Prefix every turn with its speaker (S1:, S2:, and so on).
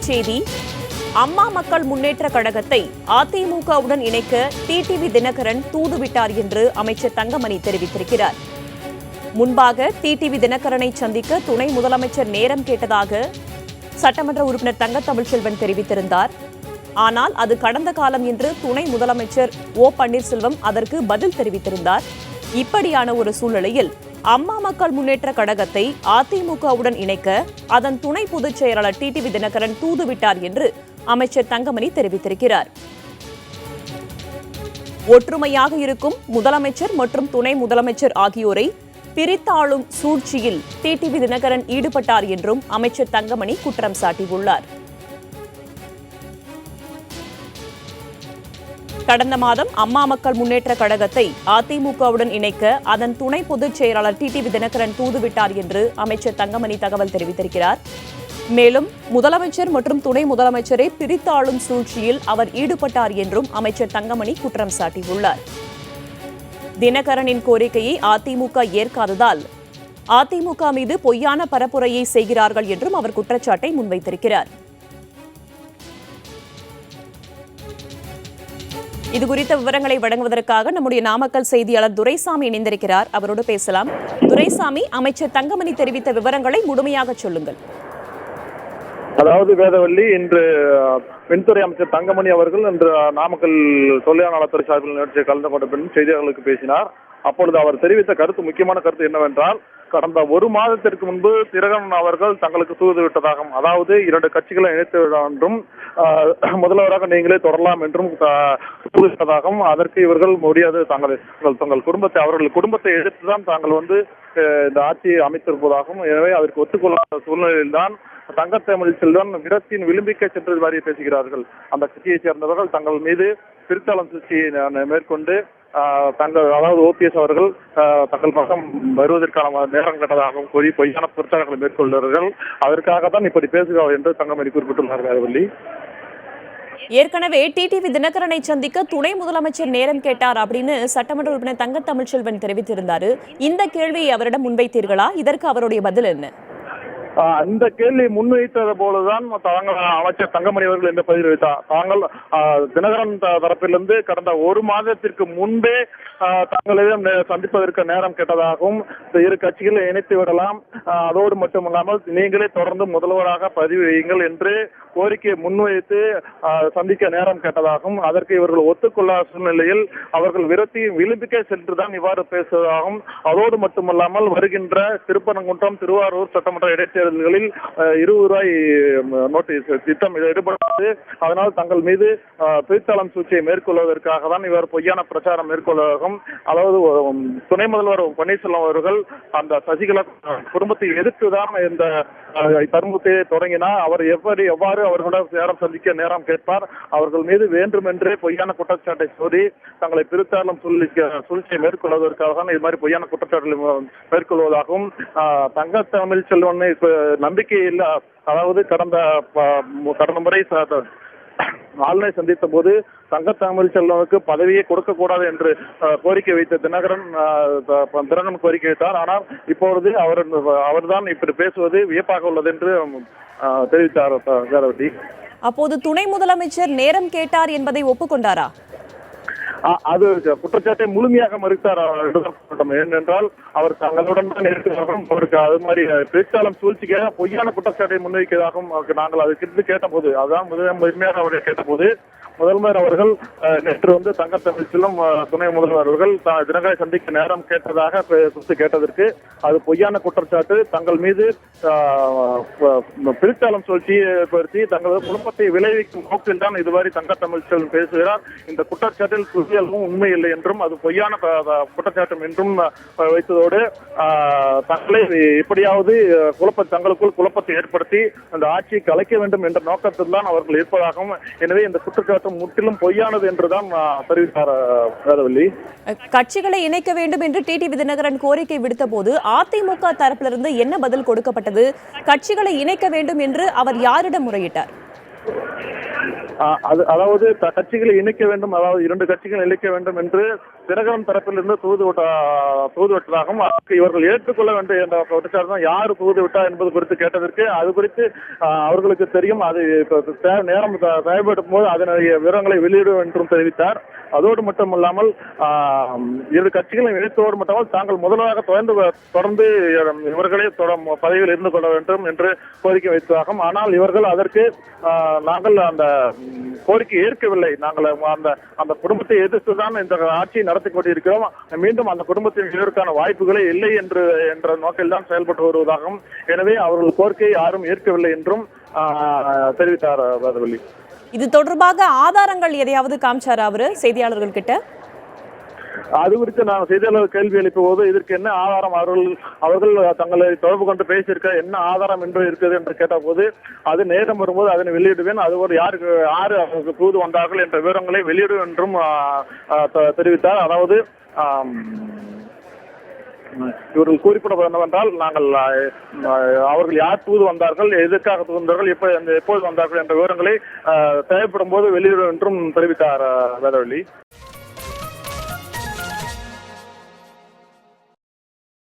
S1: செய்தி. அம்மா மக்கள் முன்னேற்ற கழகத்தை அதிமுகவுடன் இணைக்க டிடிவி தினகரன் தூதுவிட்டார் என்று அமைச்சர் தங்கமணி தெரிவித்திருக்கிறார். முன்பாக டிடிவி தினகரனை சந்திக்க துணை முதலமைச்சர் நேரம் கேட்டதாக சட்டமன்ற உறுப்பினர் தங்க தமிழ்ச்செல்வன் தெரிவித்திருந்தார். ஆனால் அது கடந்த காலம் என்று துணை முதலமைச்சர் ஓ பன்னீர்செல்வம் அதற்கு பதில் தெரிவித்திருந்தார். இப்படியான ஒரு சூழ்நிலையில் அம்மா மக்கள் முன்னேற்ற கழகத்தை அதிமுகவுடன் இணைக்க அதன் துணை பொதுச் செயலாளர் டிடிவி தினகரன் தூதுவிட்டார் என்று அமைச்சர் தங்கமணி தெரிவித்திருக்கிறார். ஒற்றுமையாக இருக்கும் முதலமைச்சர் மற்றும் துணை முதலமைச்சர் ஆகியோரை பிரித்தாளும் சூழ்ச்சியில் டிடிவி தினகரன் ஈடுபட்டார் என்றும் அமைச்சர் தங்கமணி குற்றம் சாட்டியுள்ளார். கடந்த மாதம் அம்மா மக்கள் முன்னேற்ற கழகத்தை அதிமுகவுடன் இணைக்க அதன் துணை பொதுச் செயலாளர் டிடிவி தினகரன் தூதுவிட்டார் என்று அமைச்சர் தங்கமணி தகவல் தெரிவித்திருக்கிறார். மேலும் முதலமைச்சர் மற்றும் துணை முதலமைச்சரை பிரித்தாளும் சூழ்ச்சியில் அவர் ஈடுபட்டார் என்றும் அமைச்சர் தங்கமணி குற்றம் சாட்டியுள்ளார். தினகரனின் கோரிக்கையை அதிமுக ஏற்காததால் அதிமுக மீது பொய்யான பரப்புரையை செய்கிறார்கள் என்றும் அவர் குற்றச்சாட்டை முன்வைத்திருக்கிறார். இதுகுறித்த விவரங்களை வழங்குவதற்காக நம்முடைய நாமக்கல் செய்தியாளர் துரைசாமி இணைந்திருக்கிறார். அவரோடு பேசலாம். துரைசாமி, அமைச்சர் தங்கமணி தெரிவித்த விவரங்களை முழுமையாக சொல்லுங்கள்.
S2: அதாவது வேதவள்ளி, இன்று மின்துறை அமைச்சர் தங்கமணி அவர்கள் இன்று நாமக்கல் தொழிலாளர் நலத்துறை சார்பில் நிகழ்ச்சியை கலந்து கொண்ட பின் செய்தியாளர்களுக்கு பேசினார். அப்பொழுது அவர் தெரிவித்த கருத்து, முக்கியமான கருத்து என்னவென்றால், கடந்த ஒரு மாதத்திற்கு முன்பு தினகரன் அவர்கள் தங்களுக்கு தூது விட்டதாகவும், அதாவது 2 கட்சிகளை இணைத்து என்றும் முதல்வராக நீங்களே தொடரலாம் என்றும் தூதுவிட்டதாகவும், அதற்கு இவர்கள் முடியாது, தங்கள் குடும்பத்தை அவர்கள் குடும்பத்தை எடுத்துதான் தாங்கள் இந்த ஆட்சியை அமைத்திருப்பதாகவும், எனவே அதற்கு ஒத்துக்கொள்ளாத சூழ்நிலையில்தான் தங்க தமிழ்ச்செல்வன் விரத்தின் விளிம்பிக்க சென்றது மாதிரி பேசுகிறார்கள். அந்த கட்சியைச் சேர்ந்தவர்கள் தங்கள் மீது பிரித்தாளும் சூழ்ச்சியை மேற்கொண்டு அதாவது ஓபிஎஸ் அவர்கள் தங்கள் பக்கம் வருவதற்கான நேரம் கட்டதாகவும் கூறி பொய்யான பிரச்சாரங்களை மேற்கொள்கிறார்கள். அதற்காக தான் இப்படி பேசுகிறார் என்று தங்கமணி குறிப்பிட்டுள்ளார். வேதவள்ளி,
S1: ஏற்கனவே டிடிவி தினகரனை சந்திக்க துணை முதலமைச்சர் நேரம் கேட்டார் அப்படின்னு சட்டமன்ற உறுப்பினர் தங்க தமிழ்ச்செல்வன் தெரிவித்திருந்தாரு. இந்த கேள்வியை அவரிடம் முன்வைத்தீர்களா? இதற்கு அவருடைய பதில் என்ன?
S2: இந்த கேள்வி முன்வைத்தது போலதான் அமைச்சர் தங்கமணி அவர்கள் இந்த பதில் வைத்தார். தாங்கள் தினகரன் தரப்பிலிருந்து கடந்த ஒரு மாதத்திற்கு முன்பே தங்களிடம் சந்திப்பதற்கு நேரம் கேட்டதாகவும், 2 கட்சிகளை இணைத்து விடலாம், அதோடு மட்டுமல்லாமல் நீங்களே தொடர்ந்து முதல்வராக பதிவு வையுங்கள் என்று கோரிக்கையை முன்வைத்து சந்திக்க நேரம் கேட்டதாகவும், அதற்கு இவர்கள் ஒத்துக்கொள்ளாத சூழ்நிலையில் அவர்கள் விரத்தியின் விளிம்புக்கே சென்றுதான் இவ்வாறு பேசுவதாகவும், அதோடு மட்டுமல்லாமல் வருகின்ற திருப்பரங்குன்றம், திருவாரூர் சட்டமன்ற இடைத்தேர்தலில் 20 ரூபாய் நோட்டீஸ் திட்டம் ஈடுபடாது, அதனால் தங்கள் மீது பிரித்தாளும் சூழ்ச்சியை மேற்கொள்வதற்காக தான் இவர் பொய்யான பிரச்சாரம் மேற்கொள்வதாகவும், அதாவது துணை முதல்வர் பன்னீர்செல்வம் அவர்கள் அந்த சசிகலா குடும்பத்தை எதிர்த்துதான் இந்த தர்மத்தை தொடங்கினார். அவர் எவ்வாறு அவர்களிடம் நேரம் சந்திக்க நேரம் கேட்பார்? அவர்கள் மீது வேண்டுமென்றே பொய்யான குற்றச்சாட்டை சொல்லி தங்களை பிரித்தாளும் சூழ்ச்சியை மேற்கொள்வதற்காக தான் இது மாதிரி பொய்யான குற்றச்சாட்டுகளை மேற்கொள்வதாகவும், தங்க தமிழ்ச்செல்வனை நம்பிக்கை இல்ல, அதாவது கடந்த முறை ஆளுநரை சந்தித்த போது தங்க தமிழ்ச்செல்வனுக்கு பதவியை கொடுக்க கூடாது என்று கோரிக்கை வைத்த தினகரன் கோரிக்கை வைத்தார். ஆனால் இப்பொழுது அவர்தான் இப்படி பேசுவது வியப்பாக உள்ளது என்று தெரிவித்தார்.
S1: அப்போது துணை முதலமைச்சர் நேரம் கேட்டார் என்பதை ஒப்புக்கொண்டாரா?
S2: அது குற்றச்சாட்டை முழுமையாக மறுத்தார். ஏனென்றால் அவர் தங்களுடன் தான் இருக்கிறார்கள். அவருக்கு அது மாதிரி பிரித்தாளும் சூழ்ச்சிக்காக பொய்யான குற்றச்சாட்டை முன்வைக்கிறதாகவும் நாங்கள் அதுக்கு கேட்டபோது, அதான் முதன்மையாக அவரை கேட்டபோது, முதல்வர் அவர்கள் நேற்று தங்க தமிழ்ச்செல்வம் துணை முதல்வர் அவர்கள் தினகரனை சந்திக்க நேரம் கேட்டதாக கேட்டதற்கு அது பொய்யான குற்றச்சாட்டு, தங்கள் மீது பிரித்தாளும் சூழ்ச்சியை ஏற்படுத்தி தங்களது குடும்பத்தை விளைவிக்கும் நோக்கில் தான் இதுவரை தங்க தமிழ்ச்செல்வன் பேசுகிறார். இந்த குற்றச்சாட்டில் உண்மை இல்லை என்றும் அது பொய்யான குற்றச்சாட்டும் என்றும் வைத்ததோடு தங்களை எப்படியாவது தங்களுக்குள் குழப்பத்தை ஏற்படுத்தி அந்த ஆட்சியை கலைக்க வேண்டும் என்ற நோக்கத்தில் தான் அவர்கள் இருப்பதாகவும், எனவே இந்த குற்றச்சாட்டு முற்றிலும் பொய்யானது என்றுதான் தெரிவித்தார். வேதவள்ளி,
S1: கட்சிகளை இணைக்க வேண்டும் என்று டிடிவி தினகரன் கோரிக்கை விடுத்த போது அதிமுக தரப்பிலிருந்து என்ன பதில் கொடுக்கப்பட்டது? கட்சிகளை இணைக்க வேண்டும் என்று அவர் யாரிடம் முறையிட்டார்?
S2: அதாவது கட்சிகளை இணைக்க வேண்டும், அதாவது 2 கட்சிகள் இணைக்க வேண்டும் என்று தினகரன் தரப்பிலிருந்து தூது விட்டதாகவும் இவர்கள் ஏற்றுக்கொள்ள வேண்டும் என்ற குற்றச்சாட்டு தான் யார் தூது விட்டா என்பது குறித்து கேட்டதற்கு அது குறித்து அவர்களுக்கு தெரியும், அது நேரம் தேவைப்படும் போது அதனுடைய விவரங்களை வெளியிடும் என்றும் தெரிவித்தார். அதோடு மட்டுமல்லாமல் இரு கட்சிகளும் இணைத்தோடு மட்டுமல்ல தாங்கள் முதல்வராக தொடர்ந்து இவர்களே பதவியில் இருந்து கொள்ள வேண்டும் என்று கோரிக்கை வைத்ததாகும். ஆனால் இவர்கள் அதற்கு நாங்கள் அந்த கோரிக்கை ஏற்கவில்லை, நாங்கள் அந்த குடும்பத்தை எதிர்த்துதான் இந்த ஆட்சியை நடத்தி கொண்டிருக்கிறோம், மீண்டும் அந்த குடும்பத்தின் இதற்கான வாய்ப்புகளே இல்லை என்ற நோக்கில் தான் செயல்பட்டு வருவதாகவும், எனவே அவர்கள் கோரிக்கையை யாரும் ஏற்கவில்லை என்றும் தெரிவித்தார் வேதவள்ளி.
S1: இது தொடர்பாக ஆதாரங்கள் எதையாவது காமிச்சாரா அவரு செய்தியாளர்கள் கிட்ட?
S2: அது குறித்து நான் செய்தியாளர்கள் கேள்வி எழுப்பும் போது இதற்கு என்ன ஆதாரம், அவர்கள் தங்களை தொடர்பு கொண்டு பேசியிருக்க என்ன ஆதாரம் என்று இருக்குது என்று கேட்ட போது அது நேரம் வரும்போது அதனை வெளியிடுவேன், அது ஒரு யாரு அவருக்கு தூது வந்தார்கள் என்ற விவரங்களை வெளியிடும் என்றும் தெரிவித்தார். அதாவது இவர்கள் குறிப்பிட என்னவென்றால் நாங்கள் அவர்கள் யார் தூது வந்தார்கள், எதற்காக தூது வந்தார்கள், எப்போது வந்தார்கள் என்ற விவரங்களை தேவைப்படும் போது வெளியிடும் என்றும் தெரிவித்தார் வேதவள்ளி.